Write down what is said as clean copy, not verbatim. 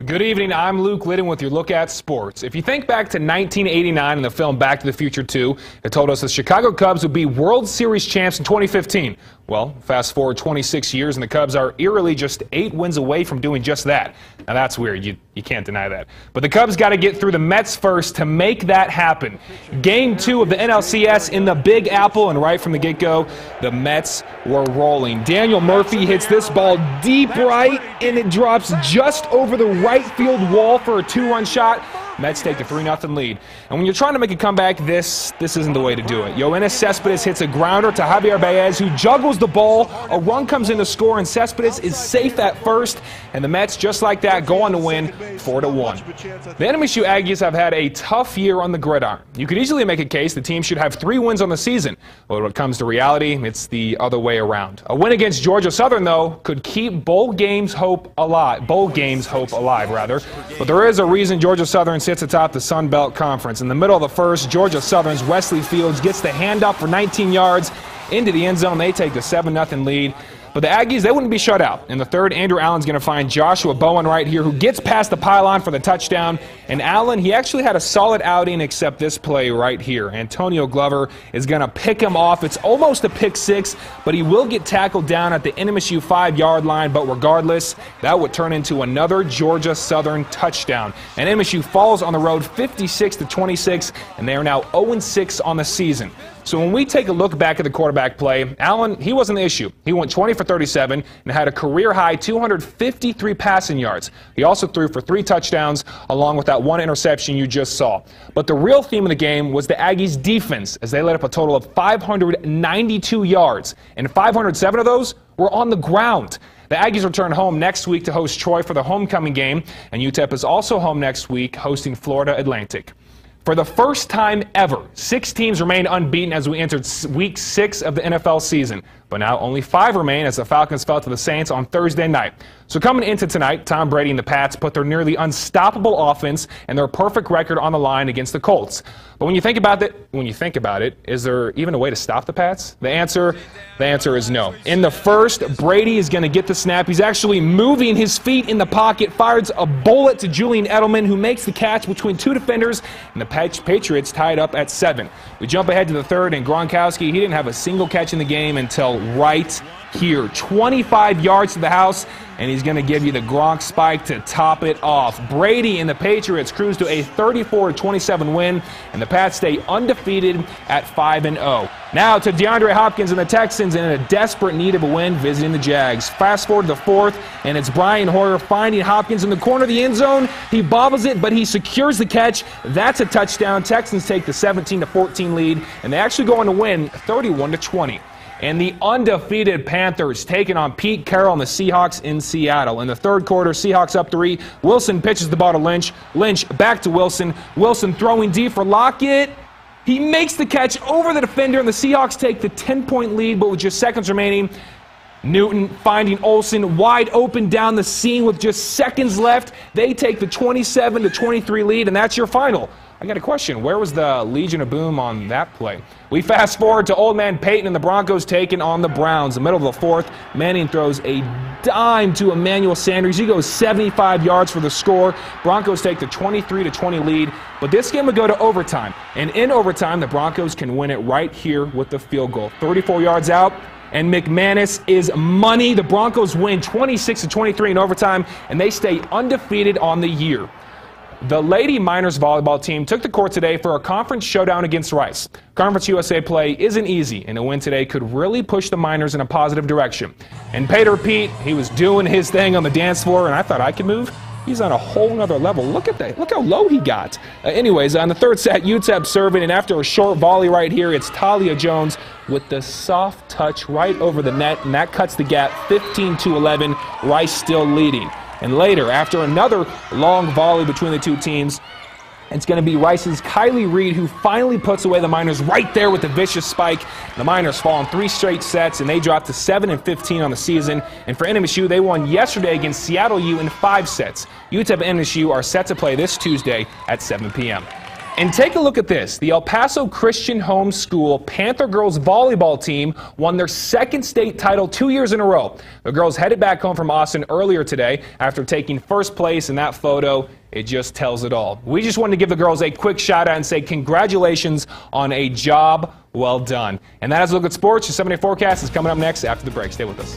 Good evening, I'm Luke Liddon with your look at sports. If you think back to 1989 and the film Back to the Future 2, it told us the Chicago Cubs would be World Series champs in 2015. Well, fast forward 26 years and the Cubs are eerily just 8 wins away from doing just that. Now that's weird, you can't deny that. But the Cubs got to get through the Mets first to make that happen. Game 2 of the NLCS in the Big Apple, and right from the get-go, the Mets were rolling. Daniel Murphy hits this ball deep right, and it drops just over the right field wall for a 2-run shot. Mets take a 3-0 lead. And when you're trying to make a comeback, this isn't the way to do it. Yoenis Cespedes hits a grounder to Javier Baez, who juggles the ball. A run comes in to score, and Cespedes is safe at first. And the Mets, just like that, go on to win 4-1. The NMSU Aggies have had a tough year on the gridiron. You could easily make a case the team should have 3 wins on the season. But when it comes to reality, it's the other way around. A win against Georgia Southern, though, could keep bowl games hope alive, rather. But there is a reason Georgia Southern sits atop the Sun Belt Conference. In the middle of the first, Georgia Southern's Wesley Fields gets the handoff for 19 yards into the end zone. They take the 7-0 lead. But the Aggies, they wouldn't be shut out. In the third, Andrew Allen's going to find Joshua Bowen right here, who gets past the pylon for the touchdown. And Allen, he actually had a solid outing except this play right here. Antonio Glover is going to pick him off. It's almost a pick 6, but he will get tackled down at the NMSU 5-yard line. But regardless, that would turn into another Georgia Southern touchdown. And NMSU falls on the road 56-26, and they are now 0-6 on the season. So when we take a look back at the quarterback play, Allen, he wasn't the issue. He went 20 for 37 and had a career-high 253 passing yards. He also threw for 3 touchdowns, along with that 1 interception you just saw. But the real theme of the game was the Aggies' defense, as they let up a total of 592 yards, and 507 of those were on the ground. The Aggies return home next week to host Troy for the homecoming game, and UTEP is also home next week hosting Florida Atlantic. For the first time ever, 6 teams remain unbeaten as we entered week 6 of the NFL season. But now only 5 remain as the Falcons fell to the Saints on Thursday night. So coming into tonight, Tom Brady and the Pats put their nearly unstoppable offense and their perfect record on the line against the Colts. But when you think about it, is there even a way to stop the Pats? The answer is no. In the first, Brady is going to get the snap. He's actually moving his feet in the pocket, fires a bullet to Julian Edelman, who makes the catch between 2 defenders, and the Patriots tied up at 7. We jump ahead to the third, and Gronkowski, he didn't have a single catch in the game until right here. 25 yards to the house, and he's going to give you the Gronk spike to top it off. Brady and the Patriots cruise to a 34-27 win, and the Pats stay undefeated at 5-0. Now to DeAndre Hopkins and the Texans in a desperate need of a win visiting the Jags. Fast forward to the 4th, and it's Brian Hoyer finding Hopkins in the corner of the end zone. He bobbles it, but he secures the catch. That's a touchdown. Texans take the 17-14 lead, and they actually go on to win 31-20. And the undefeated Panthers taking on Pete Carroll and the Seahawks in Seattle. In the third quarter, Seahawks up 3. Wilson pitches the ball to Lynch. Lynch back to Wilson. Wilson throwing deep for Lockett. He makes the catch over the defender, and the Seahawks take the 10-point lead, but with just seconds remaining, Newton finding Olsen wide open down the seam with just seconds left. They take the 27-23 lead, and that's your final. I got a question. Where was the Legion of Boom on that play? We fast forward to Old Man Peyton and the Broncos taking on the Browns. In the middle of the 4th, Manning throws a dime to Emmanuel Sanders. He goes 75 yards for the score. Broncos take the 23-20 lead. But this game would go to overtime. And in overtime, the Broncos can win it right here with the field goal. 34 yards out, and McManus is money. The Broncos win 26-23 in overtime, and they stay undefeated on the year. The Lady Miners volleyball team took the court today for a conference showdown against Rice. Conference USA play isn't easy, and a win today could really push the Miners in a positive direction. And Pater Pete, he was doing his thing on the dance floor, and I thought I could move. He's on a whole nother level. Look at that. Look how low he got. Anyways, on the third set, UTEP serving, and after a short volley right here, it's Talia Jones with the soft touch right over the net, and that cuts the gap 15-11. Rice still leading. And later, after another long volley between the two teams, it's going to be Rice's Kylie Reed who finally puts away the Miners right there with the vicious spike. The Miners fall in 3 straight sets, and they drop to 7-15 on the season. And for NMSU, they won yesterday against Seattle U in 5 sets. UTEP and NMSU are set to play this Tuesday at 7 p.m. And take a look at this. The El Paso Christian Home School Panther girls volleyball team won their second state title 2 years in a row. The girls headed back home from Austin earlier today after taking first place in that photo. It just tells it all. We just wanted to give the girls a quick shout out and say congratulations on a job well done. And that is a look at sports. Your 7-day forecast is coming up next after the break. Stay with us.